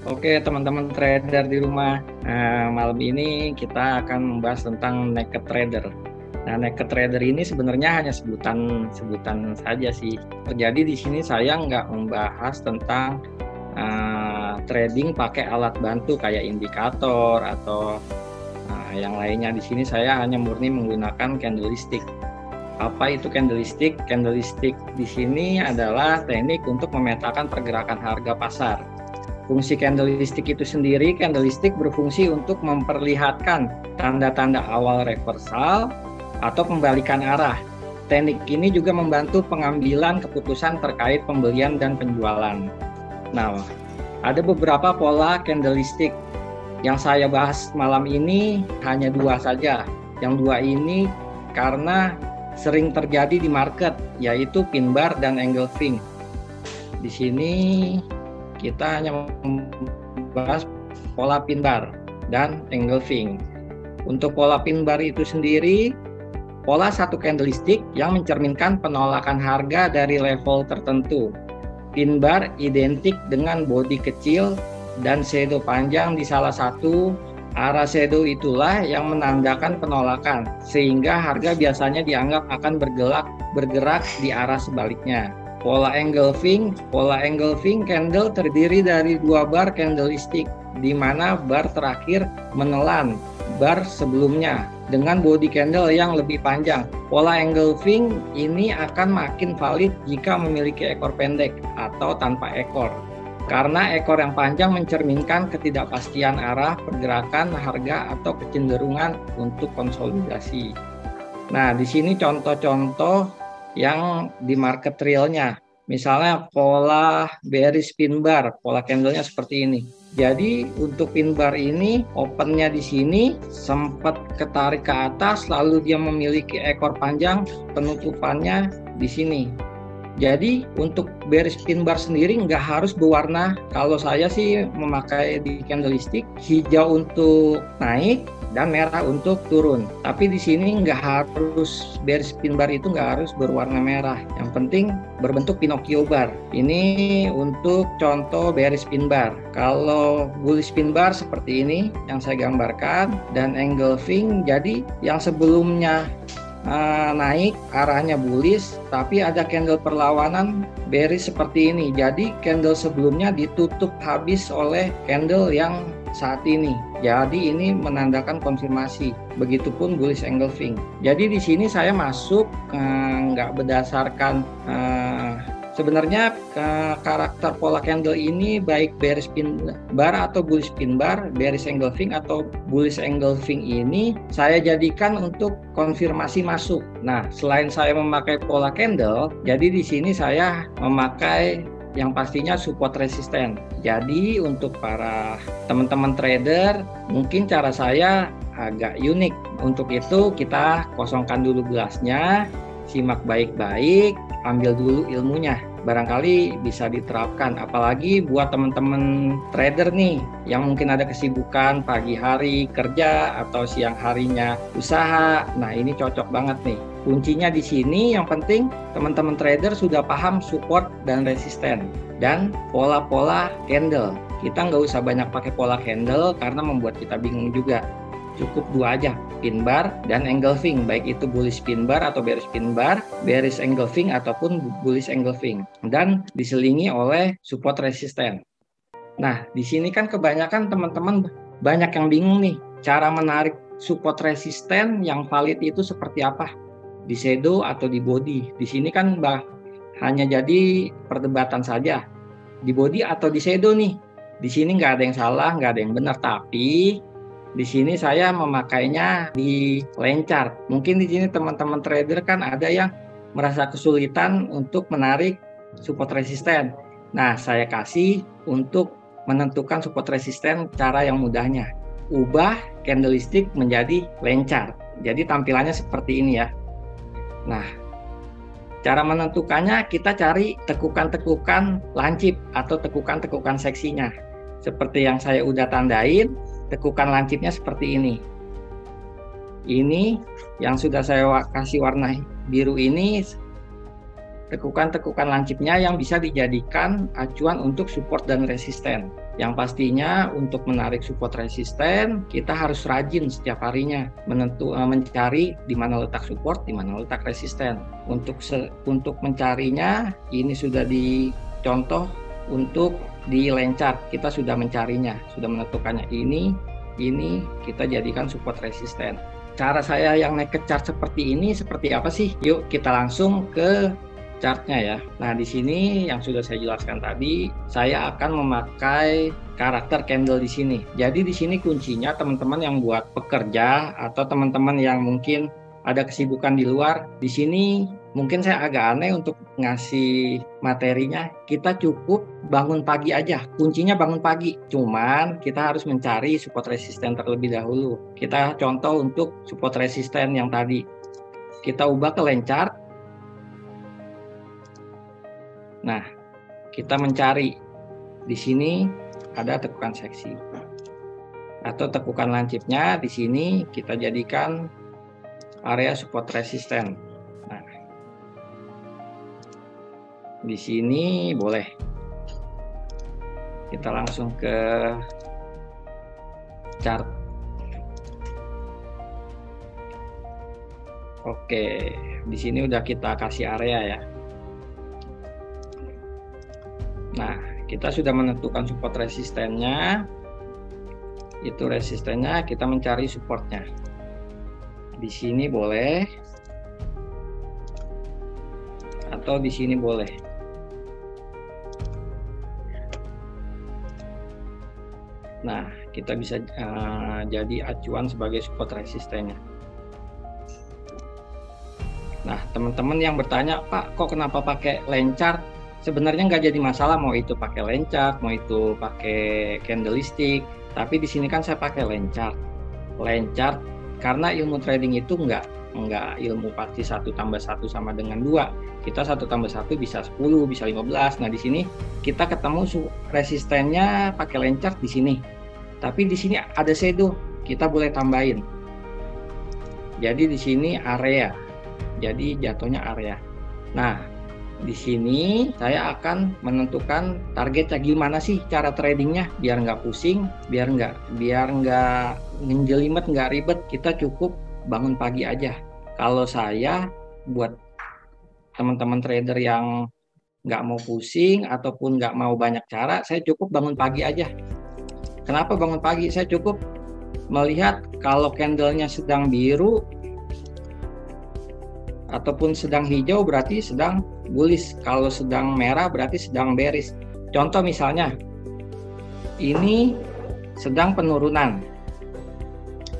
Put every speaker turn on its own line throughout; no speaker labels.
Oke, teman-teman trader di rumah. Malam ini kita akan membahas tentang naked trader. Nah, naked trader ini sebenarnya hanya sebutan saja sih. Jadi di sini saya nggak membahas tentang trading pakai alat bantu kayak indikator atau yang lainnya. Di sini saya hanya murni menggunakan candlestick. Apa itu candlestick? Candlestick di sini adalah teknik untuk memetakan pergerakan harga pasar. Fungsi candlestick itu sendiri, candlestick berfungsi untuk memperlihatkan tanda-tanda awal reversal atau pembalikan arah. Teknik ini juga membantu pengambilan keputusan terkait pembelian dan penjualan. Nah, ada beberapa pola candlestick yang saya bahas malam ini hanya dua saja. Yang dua ini karena sering terjadi di market, yaitu pin bar dan engulfing. Di sini kita hanya membahas pola pin bar dan engulfing. Untuk pola pin bar itu sendiri, pola satu candlestick yang mencerminkan penolakan harga dari level tertentu. Pin bar identik dengan body kecil dan shadow panjang di salah satu. Arah shadow itulah yang menandakan penolakan, sehingga harga biasanya dianggap akan bergerak di arah sebaliknya. Pola engulfing candle terdiri dari dua bar candlestick, di mana bar terakhir menelan bar sebelumnya dengan body candle yang lebih panjang. Pola engulfing ini akan makin valid jika memiliki ekor pendek atau tanpa ekor, karena ekor yang panjang mencerminkan ketidakpastian arah pergerakan harga atau kecenderungan untuk konsolidasi. Nah, di sini contoh-contoh yang di market realnya. Misalnya pola bearish pin bar, pola candlenya seperti ini. Jadi untuk pin bar ini opennya di sini sempat ketarik ke atas, lalu dia memiliki ekor panjang, penutupannya di sini. Jadi untuk bearish pin bar sendiri nggak harus berwarna. Kalau saya sih memakai di candlestick hijau untuk naik dan merah untuk turun. Tapi di sini nggak harus bearish pin bar itu nggak harus berwarna merah. Yang penting berbentuk Pinocchio bar. Ini untuk contoh bearish pin bar. Kalau bullish pin bar seperti ini yang saya gambarkan, dan engulfing. Jadi yang sebelumnya naik arahnya bullish, tapi ada candle perlawanan bearish seperti ini. Jadi candle sebelumnya ditutup habis oleh candle yang saat ini. Jadi ini menandakan konfirmasi. Begitupun bullish engulfing. Jadi di sini saya masuk nggak berdasarkan sebenarnya karakter pola candle ini, baik bearish pin bar atau bullish pin bar, bearish engulfing atau bullish engulfing ini saya jadikan untuk konfirmasi masuk. Nah, selain saya memakai pola candle, jadi di sini saya memakai yang pastinya support resisten. Jadi untuk para teman-teman trader, mungkin cara saya agak unik. Untuk itu kita kosongkan dulu gelasnya, simak baik-baik, ambil dulu ilmunya. Barangkali bisa diterapkan, apalagi buat teman-teman trader nih yang mungkin ada kesibukan pagi hari kerja atau siang harinya usaha. Nah, ini cocok banget nih. Kuncinya di sini, yang penting teman-teman trader sudah paham support dan resisten dan pola-pola candle. Kita nggak usah banyak pakai pola candle karena membuat kita bingung juga. Cukup dua aja, pin bar dan engulfing, baik itu bullish pin bar atau bearish pin bar, bearish engulfing ataupun bullish engulfing, dan diselingi oleh support resisten. Nah, di sini kan kebanyakan teman-teman banyak yang bingung nih, cara menarik support resisten yang valid itu seperti apa? Di shadow atau di body? Di sini kan hanya jadi perdebatan saja. Di body atau di shadow nih? Di sini nggak ada yang salah, nggak ada yang benar, tapi di sini saya memakainya di line chart. Mungkin di sini teman-teman trader kan ada yang merasa kesulitan untuk menarik support resisten. Nah, saya kasih untuk menentukan support resisten cara yang mudahnya. Ubah candlestick menjadi line chart. Jadi tampilannya seperti ini ya. Nah, cara menentukannya kita cari tekukan-tekukan lancip atau tekukan-tekukan seksinya. Seperti yang saya udah tandain, tekukan lancipnya seperti ini. Ini yang sudah saya kasih warna biru ini tekukan-tekukan lancipnya yang bisa dijadikan acuan untuk support dan resisten. Yang pastinya untuk menarik support resisten, kita harus rajin setiap harinya mencari di mana letak support, di mana letak resisten. Untuk mencarinya, ini sudah dicontoh untuk di line chart. Kita sudah mencarinya, sudah menentukannya ini kita jadikan support resisten. Cara saya yang naked chart seperti ini seperti apa sih? Yuk kita langsung ke chartnya ya. Nah di sini yang sudah saya jelaskan tadi, saya akan memakai karakter candle di sini. Jadi di sini kuncinya teman-teman yang buat pekerja atau teman-teman yang mungkin ada kesibukan di luar, di sini mungkin saya agak aneh untuk ngasih materinya. Kita cukup bangun pagi aja, kuncinya bangun pagi. Cuman kita harus mencari support resisten terlebih dahulu. Kita contoh untuk support resisten yang tadi. Kita ubah ke line chart. Nah, kita mencari di sini ada tekukan seksi atau tekukan lancipnya. Di sini kita jadikan area support resisten. Nah, di sini boleh. Kita langsung ke chart. Oke, di sini udah kita kasih area ya. Nah, kita sudah menentukan support resistennya. Itu resistennya, kita mencari supportnya. Di sini boleh. Atau di sini boleh. Nah, kita bisa jadi acuan sebagai support resistennya. Nah, teman-teman yang bertanya, Pak, kok kenapa pakai line chart? Sebenarnya nggak jadi masalah mau itu pakai line chart, mau itu pakai candlestick, tapi di sini kan saya pakai line chart. Line chart karena ilmu trading itu nggak ilmu pasti 1 tambah 1 sama dengan 2. Kita 1 tambah 1 bisa 10, bisa 15. Nah, di sini kita ketemu resistennya pakai line chart di sini. Tapi di sini ada shadow, kita boleh tambahin. Jadi di sini area. Jadi jatuhnya area. Nah, di sini saya akan menentukan targetnya gimana sih cara tradingnya biar nggak pusing, biar nggak ngejelimet, nggak ribet. Kita cukup bangun pagi aja. Kalau saya buat teman-teman trader yang nggak mau pusing ataupun nggak mau banyak cara, saya cukup bangun pagi aja. Kenapa bangun pagi? Saya cukup melihat kalau candlenya sedang biru ataupun sedang hijau berarti sedang bullish, kalau sedang merah berarti sedang bearish. Contoh misalnya ini sedang penurunan,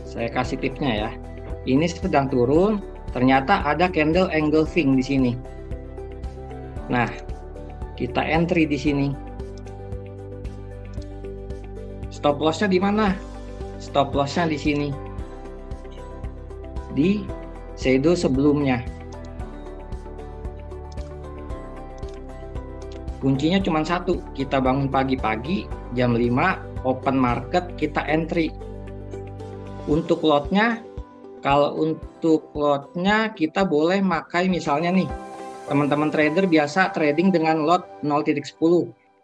saya kasih tipsnya ya. Ini sedang turun, ternyata ada candle engulfing di sini. Nah, kita entry di sini. Stop lossnya di mana? Stop lossnya di sini, di shadow sebelumnya. Kuncinya cuma satu, kita bangun pagi-pagi jam 5 open market, kita entry. Untuk lotnya, kalau untuk lotnya kita boleh pakai misalnya nih, teman-teman trader biasa trading dengan lot 0.10,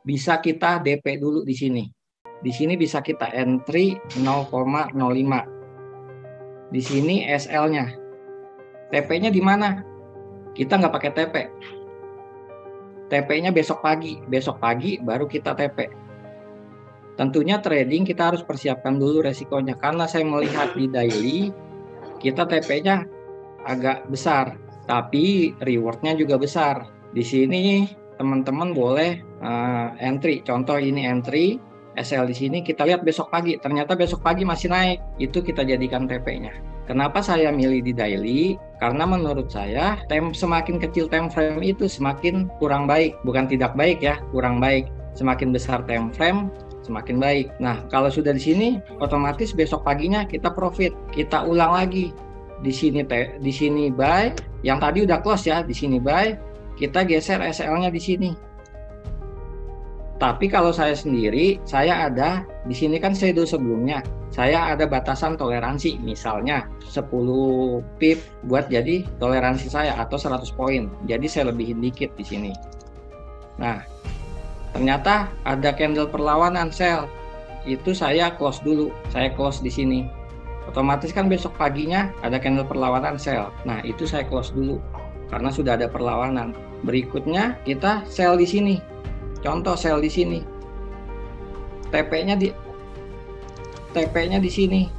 bisa kita DP dulu di sini. Di sini bisa kita entry 0,05. Di sini SL-nya. TP-nya di mana? Kita nggak pakai TP. TP-nya besok pagi baru kita TP. Tentunya trading kita harus persiapkan dulu resikonya, karena saya melihat di daily kita TP-nya agak besar, tapi rewardnya juga besar. Di sini teman-teman boleh entry, contoh ini entry SL di sini, kita lihat besok pagi, ternyata besok pagi masih naik, itu kita jadikan TP-nya. Kenapa saya milih di daily? Karena menurut saya semakin kecil time frame itu semakin kurang baik, bukan tidak baik ya, kurang baik. Semakin besar time frame semakin baik. Nah, kalau sudah di sini otomatis besok paginya kita profit. Kita ulang lagi. Di sini buy, yang tadi udah close ya, di sini buy, kita geser SL-nya di sini. Tapi kalau saya sendiri, saya ada di sini kan shadow sebelumnya, saya ada batasan toleransi, misalnya 10 pip buat jadi toleransi saya atau 100 poin. Jadi saya lebihin dikit di sini. Nah, ternyata ada candle perlawanan sell. Itu saya close dulu, saya close di sini. Otomatis kan besok paginya ada candle perlawanan sell. Nah, itu saya close dulu karena sudah ada perlawanan. Berikutnya kita sell di sini. Contoh sell di sini. TP-nya di sini.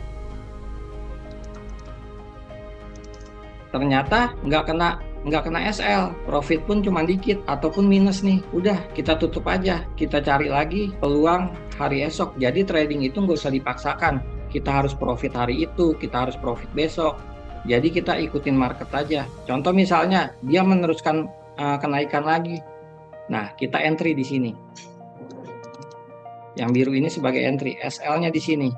Ternyata nggak kena SL, profit pun cuma dikit ataupun minus nih. Udah, kita tutup aja. Kita cari lagi peluang hari esok. Jadi trading itu nggak usah dipaksakan. Kita harus profit hari itu, kita harus profit besok. Jadi kita ikutin market aja. Contoh misalnya dia meneruskan kenaikan lagi. Nah, kita entry di sini. Yang biru ini sebagai entry, SL-nya di sini.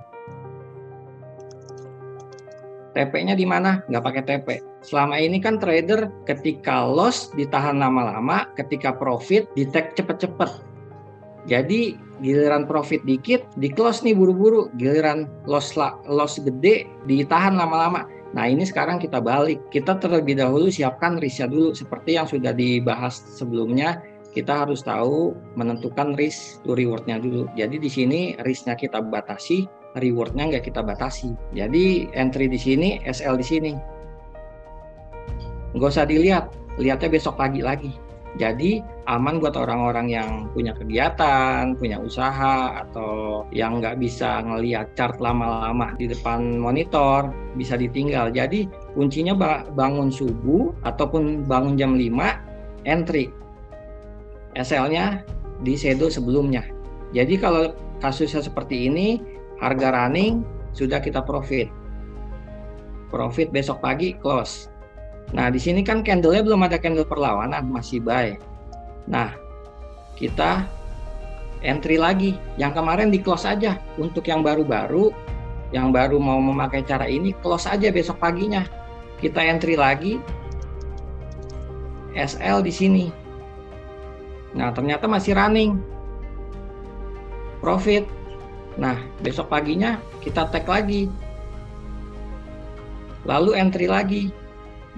TP-nya di mana? Nggak pakai TP. Selama ini kan trader ketika loss ditahan lama-lama, ketika profit di-take cepet-cepet. Jadi giliran profit dikit, di-close nih buru-buru. Giliran loss gede, ditahan lama-lama. Nah, ini sekarang kita balik. Kita terlebih dahulu siapkan risk-nya dulu. Seperti yang sudah dibahas sebelumnya, kita harus tahu menentukan risk to reward-nya dulu. Jadi di sini risk-nya kita batasi, reward-nya nggak kita batasi. Jadi entry di sini, SL di sini. Nggak usah dilihat, lihatnya besok pagi lagi. Jadi aman buat orang-orang yang punya kegiatan, punya usaha, atau yang nggak bisa ngelihat chart lama-lama di depan monitor, bisa ditinggal. Jadi kuncinya bangun subuh ataupun bangun jam 5, entry. SL-nya di shadow sebelumnya. Jadi kalau kasusnya seperti ini, harga running sudah kita profit. Profit besok pagi close. Nah, di sini kan candle-nya belum ada candle perlawanan, masih buy. Nah, kita entry lagi. Yang kemarin di close aja. Untuk yang baru-baru, yang baru mau memakai cara ini, close aja besok paginya. Kita entry lagi. SL di sini. Nah, ternyata masih running. Profit. Nah, besok paginya kita take lagi. Lalu entry lagi.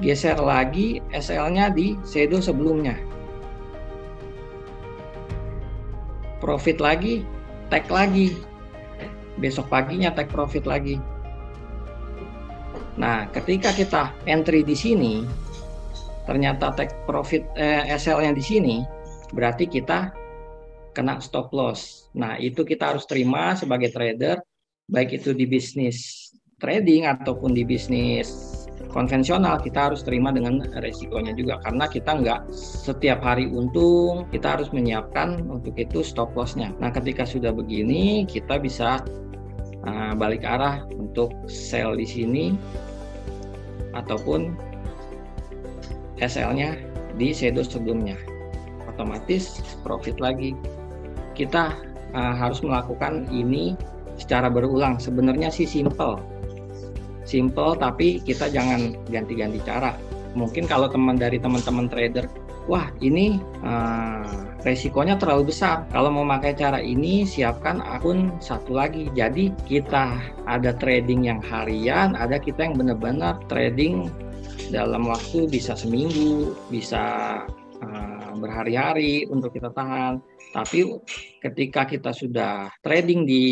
Geser lagi SL-nya di shadow sebelumnya. Profit lagi, take lagi. Besok paginya take profit lagi. Nah, ketika kita entry di sini, ternyata take profit SL-nya di sini, berarti kita kena stop loss. Nah, itu kita harus terima sebagai trader, baik itu di bisnis trading ataupun di bisnis konvensional, kita harus terima dengan resikonya juga, karena kita nggak setiap hari untung, kita harus menyiapkan untuk itu stop loss-nya. Nah, ketika sudah begini, kita bisa balik arah untuk sell di sini ataupun SL-nya di shadow sebelumnya. Otomatis profit lagi. Kita harus melakukan ini secara berulang. Sebenarnya sih simple, tapi kita jangan ganti-ganti cara. Mungkin kalau teman-teman trader, wah ini resikonya terlalu besar. Kalau mau pakai cara ini, siapkan akun satu lagi. Jadi kita ada trading yang harian, ada kita yang benar-benar trading dalam waktu bisa seminggu, bisa berhari-hari untuk kita tahan. Tapi ketika kita sudah trading di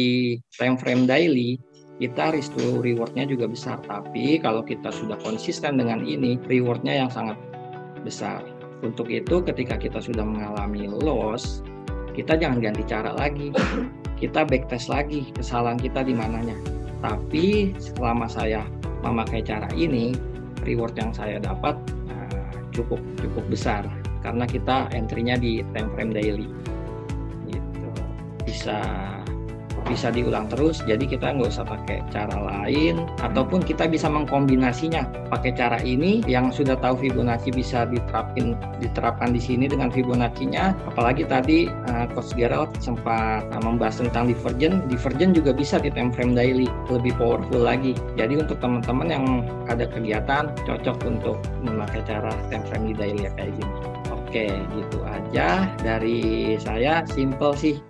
time frame daily, kita risk to reward-nya juga besar. Tapi kalau kita sudah konsisten dengan ini, reward-nya yang sangat besar. Untuk itu ketika kita sudah mengalami loss, kita jangan ganti cara lagi. Kita backtest lagi kesalahan kita di mananya. Tapi selama saya memakai cara ini, reward yang saya dapat cukup besar. Karena kita entry-nya di time frame daily. Gitu. Bisa diulang terus, jadi kita nggak usah pakai cara lain, ataupun kita bisa mengkombinasinya pakai cara ini. Yang sudah tahu Fibonacci bisa diterapkan di sini dengan Fibonacci-nya. Apalagi tadi Coach Gerald sempat membahas tentang divergen juga bisa di time frame daily, lebih powerful lagi. Jadi untuk teman-teman yang ada kegiatan, cocok untuk memakai cara time frame di daily kayak gini. Oke. Oke, gitu aja dari saya, simple sih.